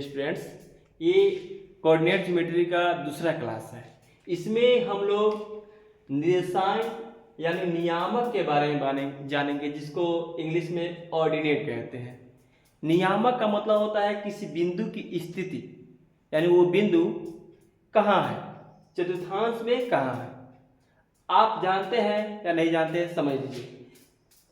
Students, ये coordinate geometry का दूसरा क्लास है। इसमें हम लोग निर्देशांक यानी नियामक के बारे में जानेंगे, जिसको इंग्लिश में ऑर्डिनेट कहते हैं। नियामक का मतलब होता है किसी बिंदु की स्थिति, यानी वो बिंदु कहाँ है, चतुर्थांश में कहाँ है। आप जानते हैं या नहीं जानते हैं, समझ लीजिए।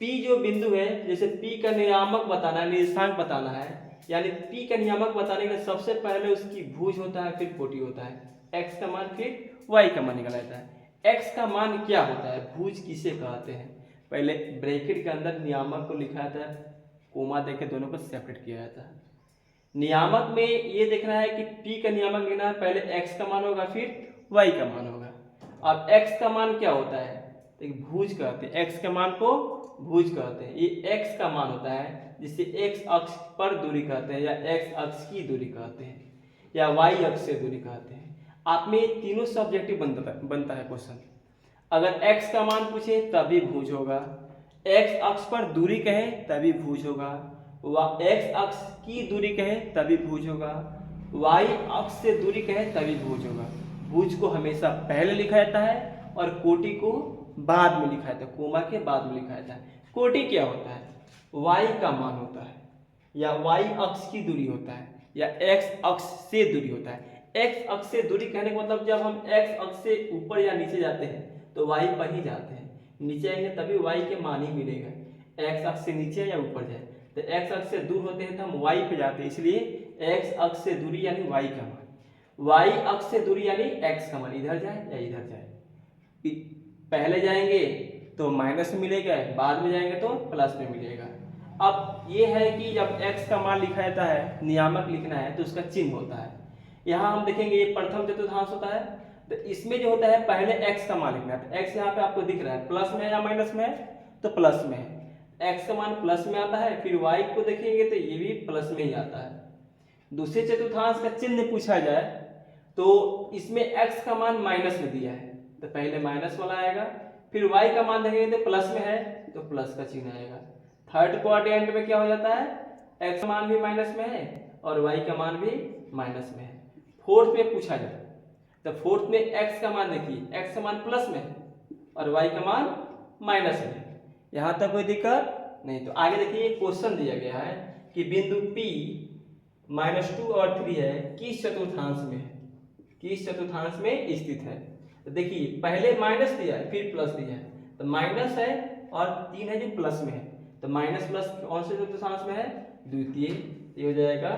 P जो बिंदु है, जैसे P का नियामक बताना है, निर्देशांक बताना है, यानी P का नियामक बताने के लिए सबसे पहले उसकी भुज होता है, फिर कोटि होता है। x का मान फिर y का मान निकला जाता है। x का मान क्या होता है, भुज किसे कहते हैं, पहले ब्रैकेट के अंदर नियामक को लिखा जाता है, कोमा देके दोनों को सेपरेट किया जाता है। नियामक में ये देखना है कि P का नियामक लेना है, पहले x का मान होगा, फिर y का मान होगा। अब x का मान क्या होता है, तो भुज कहते हैं, x के मान को भुज कहते हैं। ये x का मान होता है जिसे x अक्ष पर दूरी कहते हैं, या x अक्ष की दूरी कहते हैं, या y अक्ष से दूरी कहते हैं। आप में तीनों सब्जेक्टिव बनता है क्वेश्चन। अगर x का मान पूछे तभी भुज होगा, x अक्ष पर दूरी कहे तभी भुज होगा, x अक्ष की दूरी कहे तभी भुज होगा, y अक्ष से दूरी कहे तभी भुज होगा। भुज को हमेशा पहले लिखा जाता है और कोटि को बाद में लिखा जाता है, कोमा के बाद में लिखा जाता है। कोटि क्या होता है, y का मान होता है, या y अक्ष की दूरी होता है, या x अक्ष से दूरी होता है। x अक्ष से दूरी कहने का मतलब जब हम x अक्ष से ऊपर या नीचे जाते हैं तो y पर ही जाते हैं, नीचे आएंगे तभी y के मान ही मिलेगा। x अक्ष से नीचे या ऊपर जाए तो x अक्ष से दूर होते हैं तो हम y पे जाते हैं, इसलिए x अक्ष से दूरी यानी y का मान, y अक्ष से दूरी यानी x का मान, इधर जाए या इधर जाए। पहले जाएंगे तो माइनस में मिलेगा, बाद में जाएंगे तो प्लस में मिलेगा। अब ये है कि जब x का मान लिखा जाता है, नियामक लिखना है तो उसका चिन्ह होता है। यहाँ हम देखेंगे ये प्रथम चतुर्थांश होता है, तो इसमें जो होता है पहले x का मान लिखना है। तो x यहाँ पे आपको दिख रहा है, प्लस में या माइनस में है, तो प्लस में है। x का मान प्लस में आता है, फिर y को देखेंगे तो ये भी प्लस में ही आता है। दूसरे चतुर्थांश का चिन्ह पूछा जाए तो इसमें x का मान माइनस में दिया है, तो पहले माइनस वाला आएगा, फिर y का मान देखेंगे तो प्लस में है तो प्लस का चिन्ह आएगा। थर्ड क्वाड्रेंट में क्या हो जाता है, x का मान भी माइनस में है और y का मान भी माइनस में है। फोर्थ में पूछा जाए तो फोर्थ में x का मान देखिए, x का मान प्लस में है और y का मान माइनस में है। यहाँ तक कोई दिक्कत नहीं। तो आगे देखिए क्वेश्चन दिया गया है कि बिंदु P -2 और 3 है, किस चतुर्थांश में है, किस चतुर्थांश में स्थित है। तो देखिए पहले माइनस दिया है फिर प्लस दिया है, तो माइनस है और 3 है जो प्लस में है, तो माइनस प्लस कौन से चतुर्थांश में है, द्वितीय, ये हो जाएगा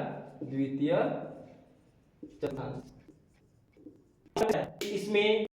द्वितीय चतुर्थांश। इसमें